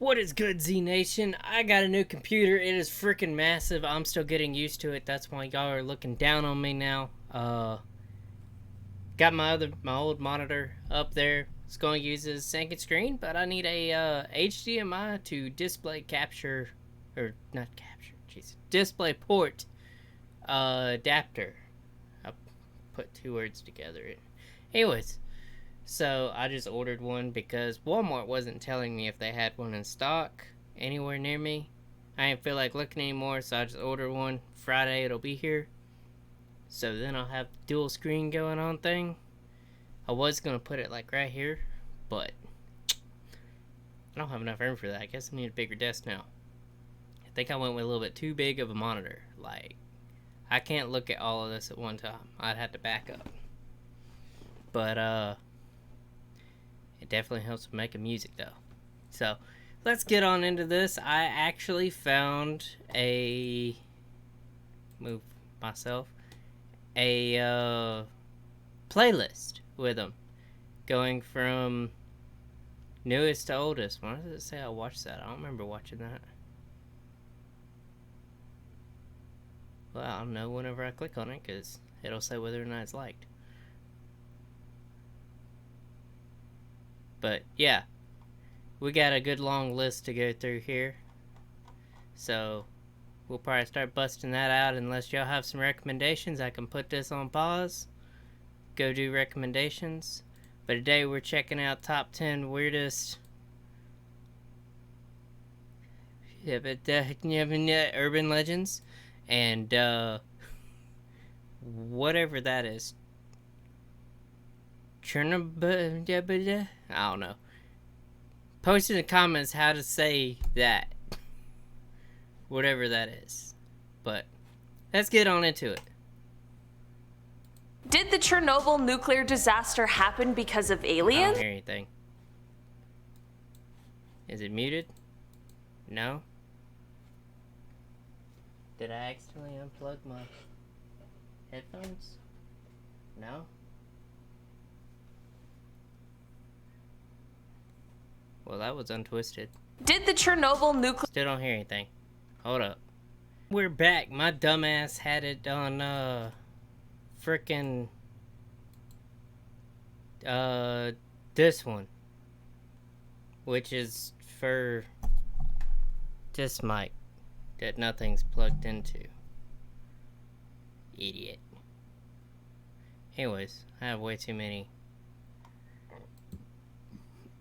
What is good, Z Nation? I got a new computer. It is freaking massive. I'm still getting used to it. That's why y'all are looking down on me now. Got my old monitor up there. It's going to use a second screen, but I need a HDMI to display capture, or not capture, jeez, display port adapter. I put two words together. Anyways. So I just ordered one because Walmart wasn't telling me if they had one in stock anywhere near me. I didn't feel like looking anymore, so I just ordered one. Friday it'll be here. So then I'll have dual screen going on thing. I was going to put it like right here, but I don't have enough room for that. I guess I need a bigger desk now. I think I went with a little bit too big of a monitor. Like, I can't look at all of this at one time. I'd have to back up. But, it definitely helps with making music, though. So, let's get on into this. I actually found a playlist with them, going from newest to oldest. Why does it say I watched that? I don't remember watching that. Well, I'll know whenever I click on it, because it'll say whether or not it's liked. But, yeah, we got a good long list to go through here. So, we'll probably start busting that out unless y'all have some recommendations. I can put this on pause, go do recommendations. But today we're checking out top 10 weirdest urban legends. And, whatever that is. Chernobyl, I don't know. Post in the comments how to say that. Whatever that is. But let's get on into it. Did the Chernobyl nuclear disaster happen because of I aliens? don't hear anything. Is it muted? No? Did I accidentally unplug my headphones? No? Well, that was untwisted. Did the Chernobyl nuclear... Still don't hear anything. Hold up. We're back. My dumbass had it on, frickin', this one. Which is for this mic that nothing's plugged into. Idiot. Anyways, I have way too many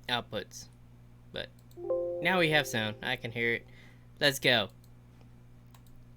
outputs. But now we have sound. I can hear it. Let's go.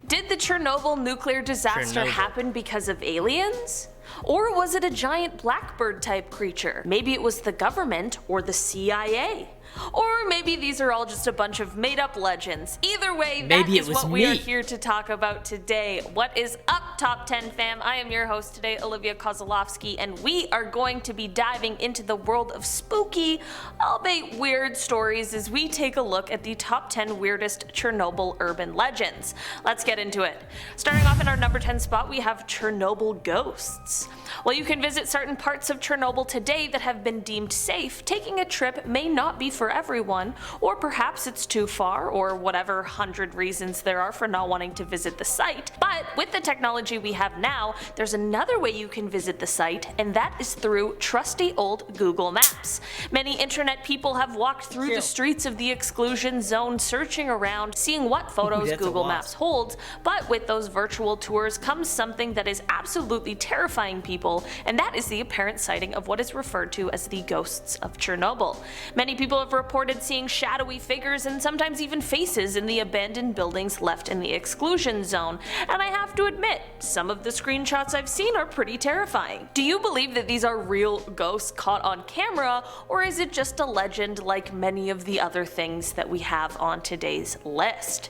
Did the Chernobyl nuclear disaster happen because of aliens? Or was it a giant Blackbird type creature? Maybe it was the government or the CIA. Or maybe these are all just a bunch of made up legends. Either way, that is what we are here to talk about today. What is up, Top 10 fam? I am your host today, Olivia Kozlowski, and we are going to be diving into the world of spooky, albeit weird stories as we take a look at the top 10 weirdest Chernobyl urban legends. Let's get into it. Starting off in our number 10 spot, we have Chernobyl Ghosts. While you can visit certain parts of Chernobyl today that have been deemed safe, taking a trip may not be for everyone, or perhaps it's too far, or whatever 100 reasons there are for not wanting to visit the site. But with the technology we have now, there's another way you can visit the site, and that is through trusty old Google Maps. Many internet people have walked through the streets of the exclusion zone, searching around, seeing what photos Google Maps holds, but with those virtual tours comes something that is absolutely terrifying people, and that is the apparent sighting of what is referred to as the ghosts of Chernobyl. Many people have reported seeing shadowy figures and sometimes even faces in the abandoned buildings left in the exclusion zone, and I have to admit, some of the screenshots I've seen are pretty terrifying. Do you believe that these are real ghosts caught on camera, or is it just a legend like many of the other things that we have on today's list?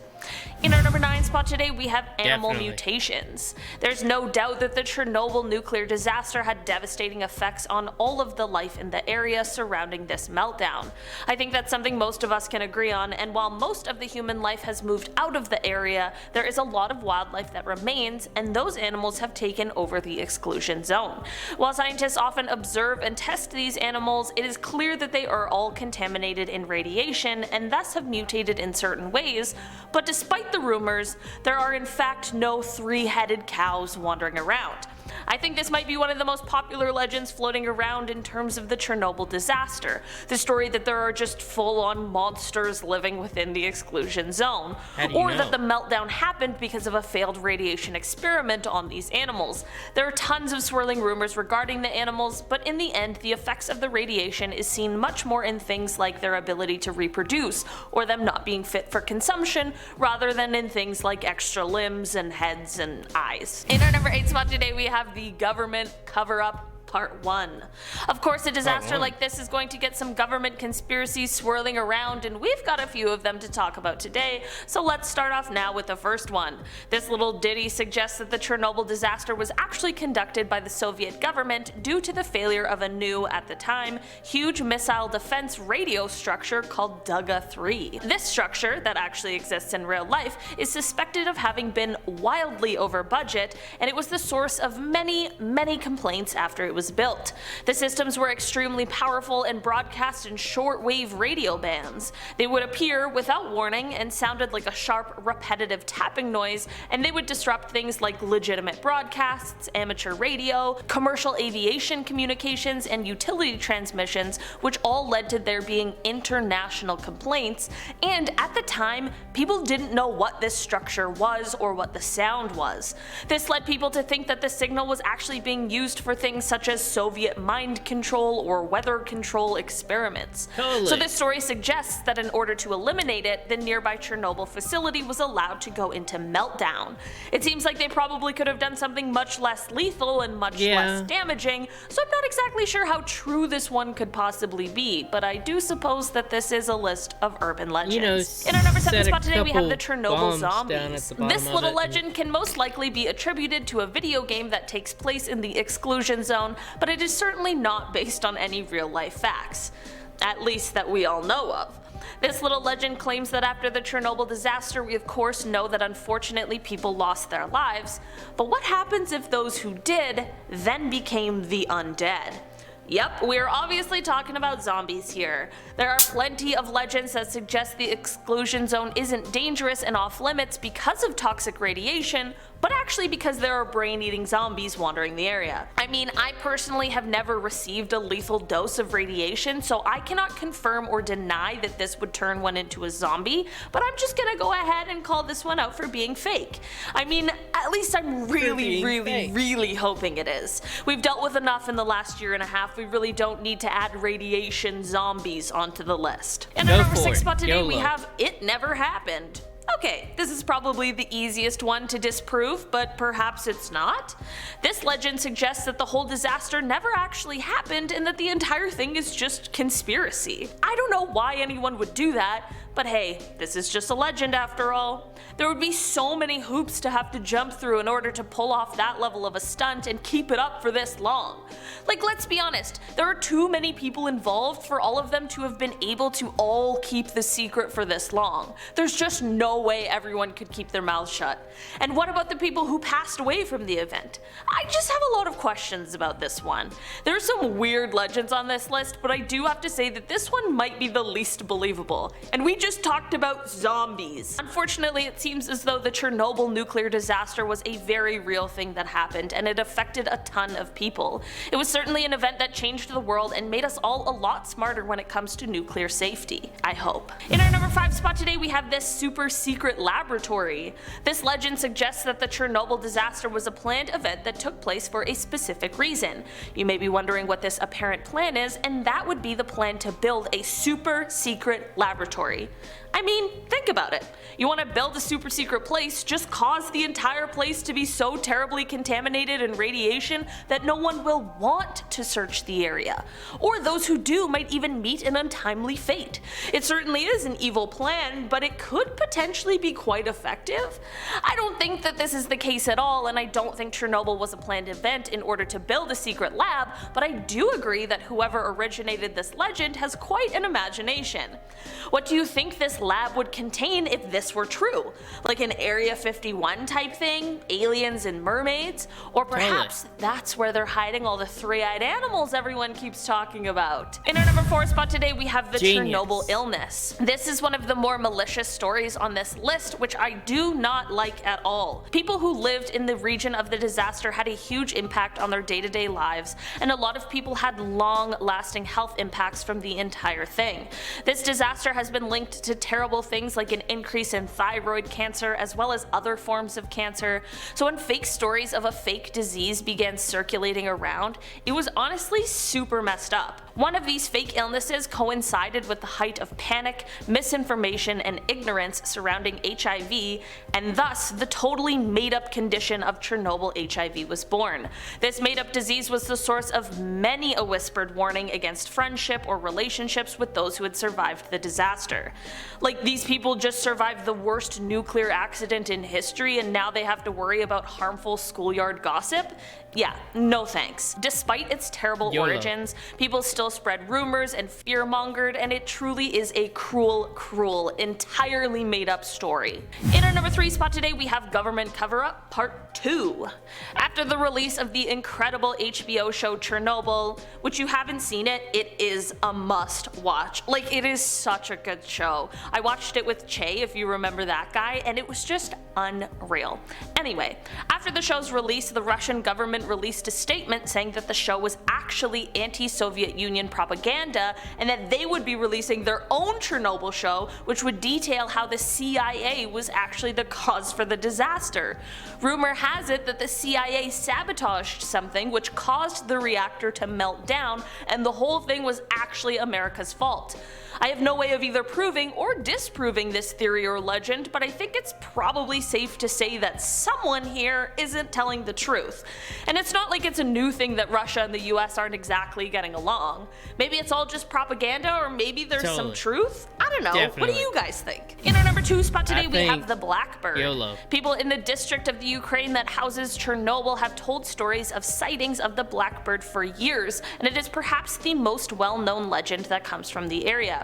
In our number 9 spot today, we have animal Definitely. mutations. There's no doubt that the Chernobyl nuclear disaster had devastating effects on all of the life in the area surrounding this meltdown. I think that's something most of us can agree on, and while most of the human life has moved out of the area, there is a lot of wildlife that remains, and those animals have taken over the exclusion zone. While scientists often observe and test these animals, it is clear that they are all contaminated in radiation and thus have mutated in certain ways, but despite the rumors, there are in fact no three-headed cows wandering around. I think this might be one of the most popular legends floating around in terms of the Chernobyl disaster, the story that there are just full-on monsters living within the exclusion zone, or that the meltdown happened because of a failed radiation experiment on these animals. There are tons of swirling rumors regarding the animals, but in the end the effects of the radiation is seen much more in things like their ability to reproduce, or them not being fit for consumption, rather than in things like extra limbs and heads and eyes. In our number 8 spot today we have the government cover-up Part 1. Of course, a disaster like this is going to get some government conspiracies swirling around, and we've got a few of them to talk about today, so let's start off now with the first one. This little ditty suggests that the Chernobyl disaster was actually conducted by the Soviet government due to the failure of a new, at the time, huge missile defense radio structure called Duga-3. This structure, that actually exists in real life, is suspected of having been wildly over budget, and it was the source of many complaints after it was built. The systems were extremely powerful and broadcast in shortwave radio bands. They would appear without warning and sounded like a sharp, repetitive tapping noise, and they would disrupt things like legitimate broadcasts, amateur radio, commercial aviation communications, and utility transmissions, which all led to there being international complaints, and at the time, people didn't know what this structure was or what the sound was. This led people to think that the signal was actually being used for things such as Soviet mind control or weather control experiments. So this story suggests that in order to eliminate it, the nearby Chernobyl facility was allowed to go into meltdown. It seems like they probably could have done something much less lethal and much less damaging, so I'm not exactly sure how true this one could possibly be, but I do suppose that this is a list of urban legends. In our number 7 spot today we have the Chernobyl zombies. This little legend can most likely be attributed to a video game that takes place in the exclusion zone, but it is certainly not based on any real life facts, at least that we all know of. This little legend claims that after the Chernobyl disaster, we of course know that unfortunately people lost their lives, but what happens if those who did then became the undead? Yep, we're obviously talking about zombies here. There are plenty of legends that suggest the exclusion zone isn't dangerous and off limits because of toxic radiation, but actually because there are brain-eating zombies wandering the area. I mean, I personally have never received a lethal dose of radiation, so I cannot confirm or deny that this would turn one into a zombie, but I'm just gonna go ahead and call this one out for being fake. I mean, at least I'm really hoping it is. We've dealt with enough in the last year and a half, we really don't need to add radiation zombies onto the list. And our number 6 spot today we have It Never Happened. Okay, this is probably the easiest one to disprove, but perhaps it's not. This legend suggests that the whole disaster never actually happened and that the entire thing is just conspiracy. I don't know why anyone would do that, but hey, this is just a legend after all. There would be so many hoops to have to jump through in order to pull off that level of a stunt and keep it up for this long. Like, let's be honest, there are too many people involved for all of them to have been able to all keep the secret for this long. There's just no way everyone could keep their mouths shut. And what about the people who passed away from the event? I just have a lot of questions about this one. There are some weird legends on this list, but I do have to say that this one might be the least believable. And we just talked about zombies. Unfortunately, it seems as though the Chernobyl nuclear disaster was a very real thing that happened, and it affected a ton of people. It was certainly an event that changed the world and made us all a lot smarter when it comes to nuclear safety. I hope. In our number 5 spot today we have this super secret laboratory. This legend suggests that the Chernobyl disaster was a planned event that took place for a specific reason. You may be wondering what this apparent plan is, and that would be the plan to build a super secret laboratory. I mean, think about it. You want to build a super secret place, just cause the entire place to be so terribly contaminated in radiation that no one will want to search the area. Or those who do might even meet an untimely fate. It certainly is an evil plan, but it could potentially be quite effective. I don't think that this is the case at all, and I don't think Chernobyl was a planned event in order to build a secret lab, but I do agree that whoever originated this legend has quite an imagination. What do you think this lab would contain if this were true? Like an Area 51 type thing? Aliens and mermaids? Or perhaps that's where they're hiding all the three-eyed animals everyone keeps talking about. In our number 4 spot today, we have the Chernobyl illness. This is one of the more malicious stories on this list, which I do not like at all. People who lived in the region of the disaster had a huge impact on their day-to-day lives, and a lot of people had long-lasting health impacts from the entire thing. This disaster has been linked to terrible things like an increase in thyroid cancer as well as other forms of cancer. So when fake stories of a fake disease began circulating around, it was honestly super messed up. One of these fake illnesses coincided with the height of panic, misinformation, and ignorance surrounding HIV, and thus the totally made-up condition of Chernobyl HIV was born. This made-up disease was the source of many a whispered warning against friendship or relationships with those who had survived the disaster. Like, these people just survived the worst nuclear accident in history and now they have to worry about harmful schoolyard gossip? Yeah, no thanks. Despite its terrible origins, people still spread rumors and fear-mongered, and it truly is a cruel, entirely made-up story. In our number 3 spot today, we have Government Cover-Up Part 2. After the release of the incredible HBO show Chernobyl, which you haven't seen it, it is a must-watch. Like, it is such a good show. I watched it with Che, if you remember that guy, and it was just unreal. Anyway, after the show's release, the Russian government released a statement saying that the show was actually anti-Soviet Union propaganda and that they would be releasing their own Chernobyl show, which would detail how the CIA was actually the cause for the disaster. Rumor has it that the CIA sabotaged something which caused the reactor to melt down, and the whole thing was actually America's fault. I have no way of either proving or disproving this theory or legend, but I think it's probably safe to say that someone here isn't telling the truth. And it's not like it's a new thing that Russia and the US aren't exactly getting along. Maybe it's all just propaganda, or maybe there's some truth? I don't know. Definitely. What do you guys think? In our number 2 spot today, we have the Blackbird. YOLO. People in the district of the Ukraine that houses Chernobyl have told stories of sightings of the Blackbird for years, and it is perhaps the most well-known legend that comes from the area.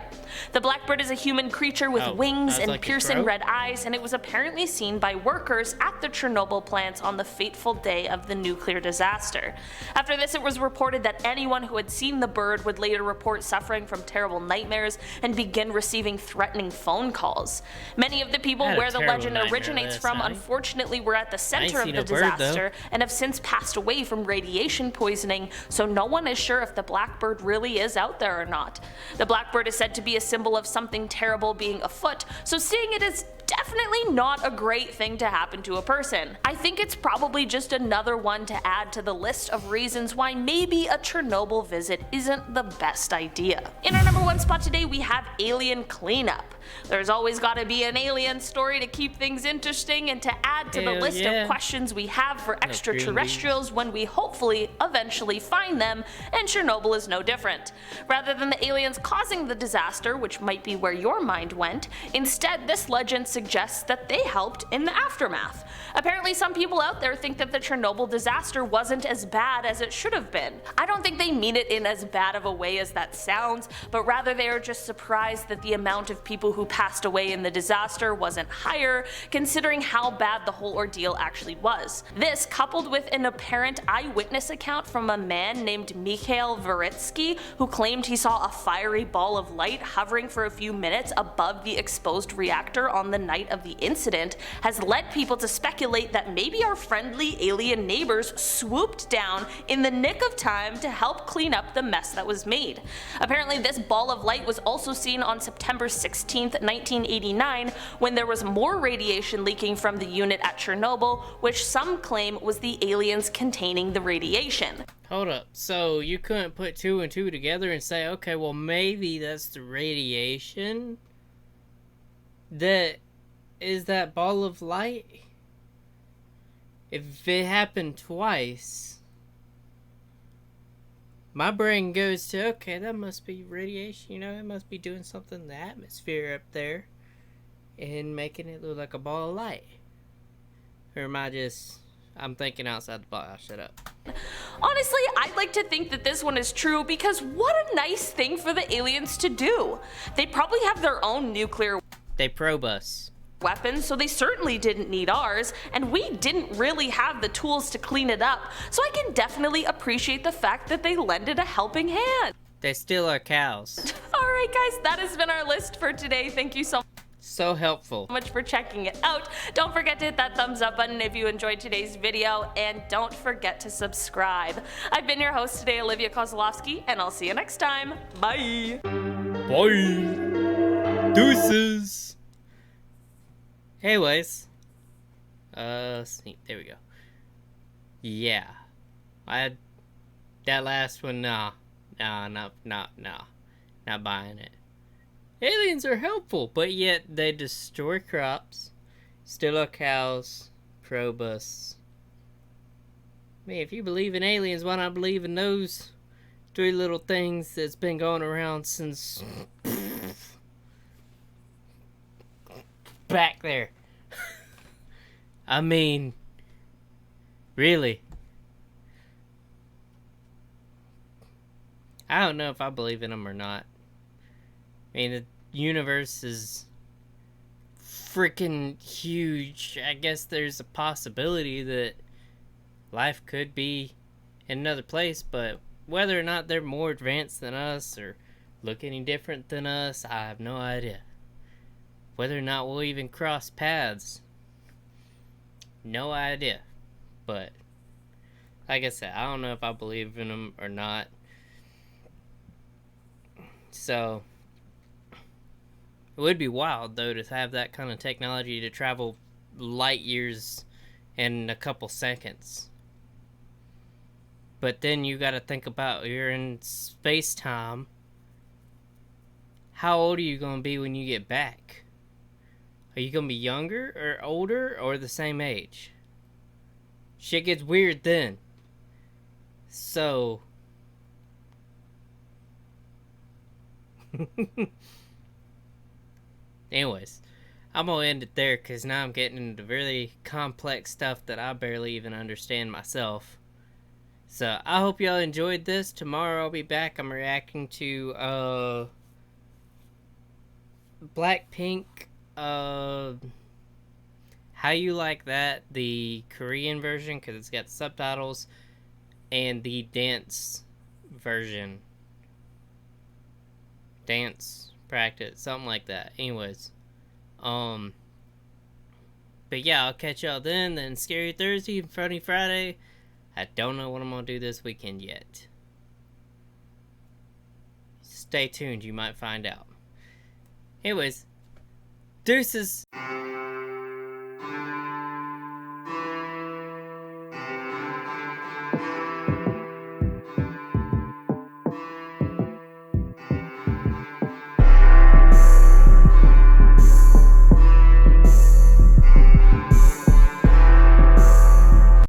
The Blackbird is a human creature with wings and like piercing red eyes, and it was apparently seen by workers at the Chernobyl plants on the fateful day of the nuclear disaster. After this, it was reported that anyone who had seen the bird would later report suffering from terrible nightmares and begin receiving threatening phone calls. Many of the people where the legend originates from unfortunately were at the center of the disaster and have since passed away from radiation poisoning, so no one is sure if the Blackbird really is out there or not. The Blackbird is said to be a symbol of something terrible being afoot, so seeing it is definitely not a great thing to happen to a person. I think it's probably just another one to add to the list of reasons why maybe a Chernobyl visit isn't the best idea. In our number 1 spot today, we have alien cleanup. There's always gotta be an alien story to keep things interesting and to add to the list of questions we have for extraterrestrials when we hopefully eventually find them, and Chernobyl is no different. Rather than the aliens causing the disaster, which might be where your mind went, instead this legend suggests that they helped in the aftermath. Apparently some people out there think that the Chernobyl disaster wasn't as bad as it should have been. I don't think they mean it in as bad of a way as that sounds, but rather they are just surprised that the amount of people who passed away in the disaster wasn't higher, considering how bad the whole ordeal actually was. This, coupled with an apparent eyewitness account from a man named Mikhail Veritsky, who claimed he saw a fiery ball of light hovering for a few minutes above the exposed reactor on the night of the incident, has led people to speculate that maybe our friendly alien neighbors swooped down in the nick of time to help clean up the mess that was made. Apparently this ball of light was also seen on September 16th, 1989, when there was more radiation leaking from the unit at Chernobyl, which some claim was the aliens containing the radiation. Hold up, so you couldn't put 2 and 2 together and say, okay, well maybe that's the radiation? that is that ball of light. If it happened twice, my brain goes to, okay, that must be radiation, you know, it must be doing something in the atmosphere up there and making it look like a ball of light. Or am I just, I'm thinking outside the box. Shut up. Honestly, I'd like to think that this one is true because what a nice thing for the aliens to do. They probably have their own nuclear They probe us. weapons, so they certainly didn't need ours, and we didn't really have the tools to clean it up, so I can definitely appreciate the fact that they lended a helping hand. They steal our cows. Alright guys, that has been our list for today. Thank you so So helpful. much for checking it out. Don't forget to hit that thumbs up button if you enjoyed today's video, and don't forget to subscribe. I've been your host today, Olivia Kozlowski, and I'll see you next time. Bye! Bye. Deuces. Anyways. Sneak. There we go. Yeah. That last one, nah. Not buying it. Aliens are helpful, but yet they destroy crops, steal our cows, probe us. I mean, if you believe in aliens, why not believe in those three little things that's been going around since back there? I mean, really? I don't know if I believe in them or not. I mean, the universe is freaking huge. I guess there's a possibility that life could be in another place, but whether or not they're more advanced than us or look any different than us, I have no idea. Whether or not we'll even cross paths, no idea. But like I said, I don't know if I believe in them or not. So it would be wild, though, to have that kind of technology to travel light years in a couple seconds. But then you gotta think about, you're in space-time. How old are you gonna be when you get back? Are you gonna be younger or older or the same age? Shit gets weird then. So anyways, I'm gonna end it there because now I'm getting into really complex stuff that I barely even understand myself. So I hope y'all enjoyed this. Tomorrow I'll be back. I'm reacting to Blackpink, How You Like That, the Korean version because it's got subtitles, and the dance version. Dance practice, something like that. Anyways, but yeah, I'll catch y'all then Scary Thursday and Funny Friday. I don't know what I'm gonna do this weekend yet. Stay tuned, you might find out. Anyways, deuces.